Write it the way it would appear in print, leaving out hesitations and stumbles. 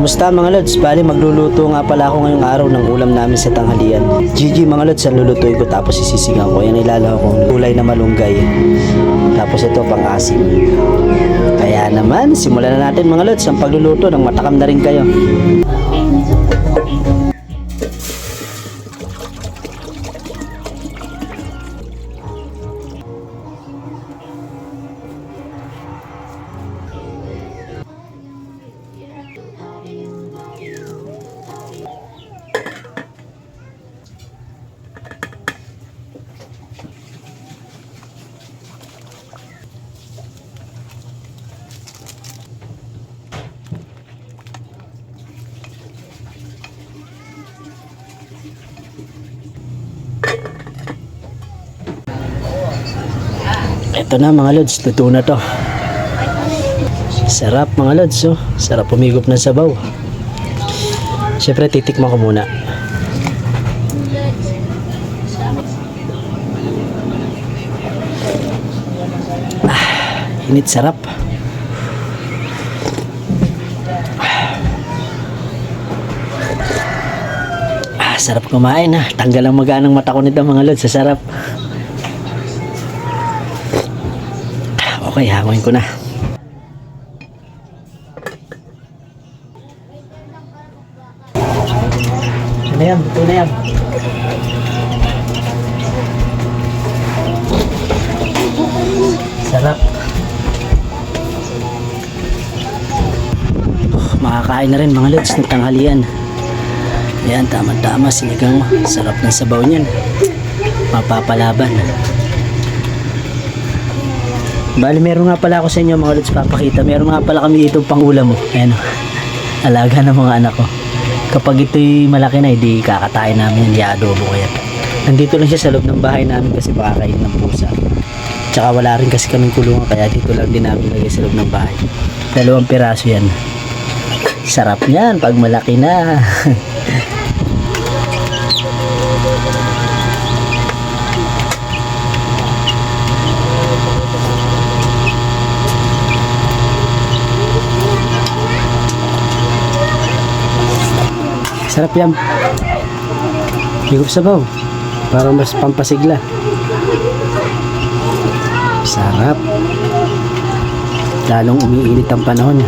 Kamusta mga lods? Bali magluluto nga pala ako ngayong araw ng ulam namin sa tanghalian. GG mga lods, ang lulutuin ko tapos isisigang ko. Yan ilalaw kong gulay na malunggay. Tapos ito pang asim. Kaya naman, simulan na natin mga lods ang pagluluto ng matakam na rin kayo. Ito na mga lods, luto na to. Sarap mga lods, oh. Sarap pumigop ng sabaw. Siyempre titikman ko muna. Init, sarap. Sarap kumain ha. Tanggal ang maganang mata ko nito mga lods, sa sarap. Okay, hangoin ko na. Ano yan? Ito na yan. Sarap. Makakain na rin mga lods ng tanghalian. Yan, tama-tama. Sinigang. Sarap ng sabaw niyan. Mapapalaban. Bali, meron nga pala ako sa inyo mga lods papakita. Meron nga pala kami dito pang ulam mo. Ayan, alaga ng mga anak ko. Kapag ito'y malaki na, hindi kakatayin namin, i-adobo ko yan. Nandito lang siya sa loob ng bahay namin kasi makakain ng pusa. Tsaka wala rin kasi kaming kulungan, kaya dito lang din namin lagay sa loob ng bahay. 2 piraso yan. Sarap yan pag malaki na. Sarap yan. Higop sabaw. Para mas pampasigla. Sarap. Lalong umiinit ang panahon.